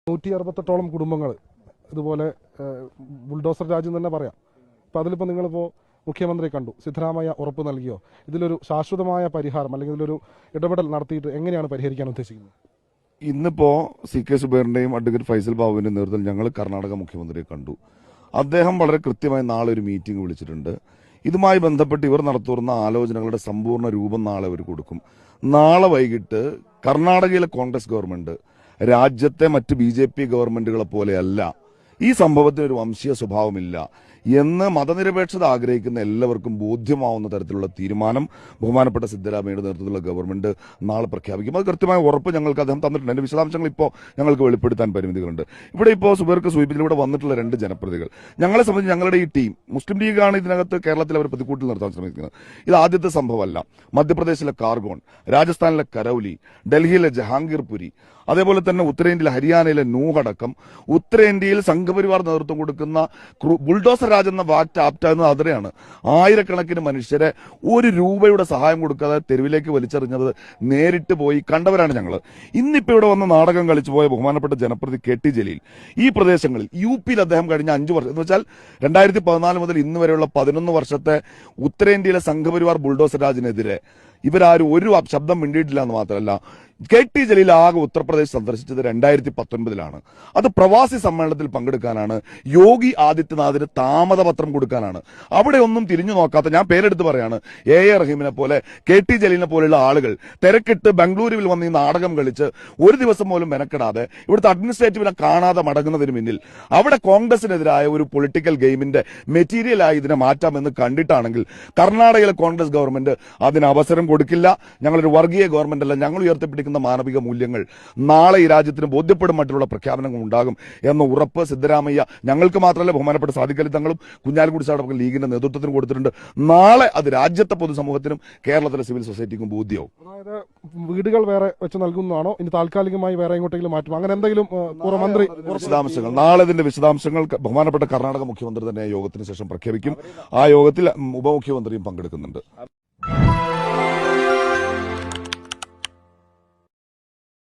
168ഓളം കുടുംബങ്ങൾ ഇതുപോലെ ബുൾഡോസർ രാജ്യം തന്നെ പറയാം. അപ്പോൾ അതിലിപ്പോൾ നിങ്ങളിപ്പോൾ മുഖ്യമന്ത്രി കണ്ടു, സിദ്ധരാമയ്യ ഉറപ്പ് നൽകിയോ? ഇതിലൊരു ശാശ്വതമായ പരിഹാരം അല്ലെങ്കിൽ ഇതിലൊരു ഇടപെടൽ നടത്തിയിട്ട് എങ്ങനെയാണ് പരിഹരിക്കാൻ ഉദ്ദേശിക്കുന്നത്? ഇന്നിപ്പോൾ CK സുബൈറിന്റെയും അഡ്വക്കേറ്റ് ഫൈസൽ ബാബുവിന്റെ നേതൃത്വത്തിൽ ഞങ്ങൾ കർണാടക മുഖ്യമന്ത്രിയെ കണ്ടു. അദ്ദേഹം വളരെ കൃത്യമായി നാളെ ഒരു മീറ്റിംഗ് വിളിച്ചിട്ടുണ്ട്. ഇതുമായി ബന്ധപ്പെട്ട് ഇവർ നടത്തുന്ന ആലോചനകളുടെ സമ്പൂർണ്ണ രൂപം നാളെ അവർ കൊടുക്കും. നാളെ വൈകിട്ട് കർണാടകയിലെ കോൺഗ്രസ് ഗവൺമെന്റ് രാജ്യത്തെ മറ്റ് BJP ഗവൺമെന്റുകളെ പോലെയല്ല, ഈ സംഭവത്തിന് ഒരു വംശീയ സ്വഭാവമില്ല എന്ന് മതനിരപേക്ഷത ആഗ്രഹിക്കുന്ന എല്ലാവർക്കും ബോധ്യമാവുന്ന തരത്തിലുള്ള തീരുമാനം ബഹുമാനപ്പെട്ട സിദ്ധരാമയ്യയുടെ നേതൃത്വത്തിലുള്ള ഗവൺമെന്റ് നാളെ പ്രഖ്യാപിക്കും. അത് കൃത്യമായ ഉറപ്പ് ഞങ്ങൾക്ക് അദ്ദേഹം തന്നിട്ടുണ്ട്. അതിന്റെ വിശദാംശങ്ങൾ ഇപ്പോൾ ഞങ്ങൾക്ക് വെളിപ്പെടുത്താൻ പരിമിതികളുണ്ട്. ഇവിടെ ഇപ്പോൾ സുബൈർക്ക് സൂചിപ്പിച്ചിലൂടെ വന്നിട്ടുള്ള 2 ജനപ്രതികൾ ഞങ്ങളെ സംബന്ധിച്ച് ഞങ്ങളുടെ ഈ ടീം മുസ്ലിം ലീഗാണ് ഇതിനകത്ത് കേരളത്തിൽ അവർ പ്രതിക്കൂട്ടിൽ നിർത്താൻ ശ്രമിക്കുന്നത്. ഇത് ആദ്യത്തെ സംഭവമല്ല. മധ്യപ്രദേശിലെ കാർഗോൺ, രാജസ്ഥാനിലെ കരൌലി, ഡൽഹിയിലെ ജഹാംഗീർപുരി, അതേപോലെ തന്നെ ഉത്തരേന്ത്യയിലെ ഹരിയാനയിലെ നൂഹടക്കം ഉത്തരേന്ത്യയിൽ സംഘപരിവാർ നേതൃത്വം കൊടുക്കുന്ന ബുൾഡോസർ രാജ് എന്ന വാറ്റ് ആപ്റ്റാകുന്നത് അതിരെയാണ്. ആയിരക്കണക്കിന് മനുഷ്യരെ 1 രൂപയുടെ സഹായം കൊടുക്കാതെ തെരുവിലേക്ക് വലിച്ചെറിഞ്ഞത് നേരിട്ട് പോയി കണ്ടവരാണ് ഞങ്ങൾ. ഇന്നിപ്പോ ഇവിടെ വന്ന് നാടകം കളിച്ചു പോയ ബഹുമാനപ്പെട്ട ജനപ്രതി KT ജലീൽ ഈ പ്രദേശങ്ങളിൽ UP-യിൽ അദ്ദേഹം കഴിഞ്ഞ 5 വർഷം എന്ന് വെച്ചാൽ 2014 മുതൽ ഇന്ന് വരെയുള്ള 11 വർഷത്തെ ഉത്തരേന്ത്യയിലെ സംഘപരിവാർ ബുൾഡോസർ രാജിനെതിരെ ഇവരാരും ഒരു ശബ്ദം മിണ്ടിയിട്ടില്ല എന്ന് മാത്രമല്ല, KT ജലീൽ ആകെ ഉത്തർപ്രദേശ് സന്ദർശിച്ചത് 2019-ലാണ്. അത് പ്രവാസി സമ്മേളനത്തിൽ പങ്കെടുക്കാനാണ്, യോഗി ആദിത്യനാഥിന് താമതപത്രം കൊടുക്കാനാണ്. അവിടെ ഒന്നും തിരിഞ്ഞു നോക്കാത്ത, ഞാൻ പേരെടുത്ത് പറയാണ്, A.A. റഹീമിനെ പോലെ KT ജലീലിനെ പോലെയുള്ള ആളുകൾ തിരക്കിട്ട് ബംഗളൂരുവിൽ വന്ന് ഈ നാടകം കളിച്ച് ഒരു ദിവസം പോലും മെനക്കെടാതെ ഇവിടുത്തെ അഡ്മിനിസ്ട്രേറ്റീവിനെ കാണാതെ മടങ്ങുന്നതിന് പിന്നിൽ അവിടെ കോൺഗ്രസിനെതിരായ ഒരു പൊളിറ്റിക്കൽ ഗെയിമിന്റെ മെറ്റീരിയലായി ഇതിനെ മാറ്റാമെന്ന് കണ്ടിട്ടാണെങ്കിൽ കർണാടകയിലെ കോൺഗ്രസ് ഗവൺമെന്റ് അതിന് അവസരം കൊടുക്കില്ല. ഞങ്ങളൊരു വർഗീയ ഗവൺമെന്റ് അല്ല. ഞങ്ങൾ ഉയർത്തിപ്പിടിക്കുന്ന മാനവിക മൂല്യങ്ങൾ നാളെ ഈ രാജ്യത്തിന് ബോധ്യപ്പെടും മറ്റുള്ള പ്രഖ്യാപനങ്ങൾ ഉണ്ടാകും എന്ന ഉറപ്പ് സിദ്ധരാമയ്യ ഞങ്ങൾക്ക് മാത്രമല്ല ബഹുമാനപ്പെട്ട സാദിഖ് അലി തങ്ങളും കുഞ്ഞാലിക്കുട്ടി സാറും ലീഗിന്റെ നേതൃത്വത്തിന് കൊടുത്തിട്ടുണ്ട്. നാളെ അത് രാജ്യത്തെ പൊതുസമൂഹത്തിനും കേരളത്തിലെ സിവിൽ സൊസൈറ്റിക്കും ബോധ്യവും. അതായത് വീടുകൾ വേറെ വെച്ച് നൽകുന്നതാണോ, ഇനി താൽക്കാലികമായി വേറെ എങ്ങോട്ടെങ്കിലും മാറ്റും, അങ്ങനെ എന്തെങ്കിലും മന്ത്രി വിശദാംശങ്ങൾ നാളെ ഇതിന്റെ വിശദാംശങ്ങൾ ബഹുമാനപ്പെട്ട കർണാടക മുഖ്യമന്ത്രി തന്നെ യോഗത്തിന് ശേഷം പ്രഖ്യാപിക്കും. ആ യോഗത്തിൽ ഉപമുഖ്യമന്ത്രിയും പങ്കെടുക്കുന്നുണ്ട്.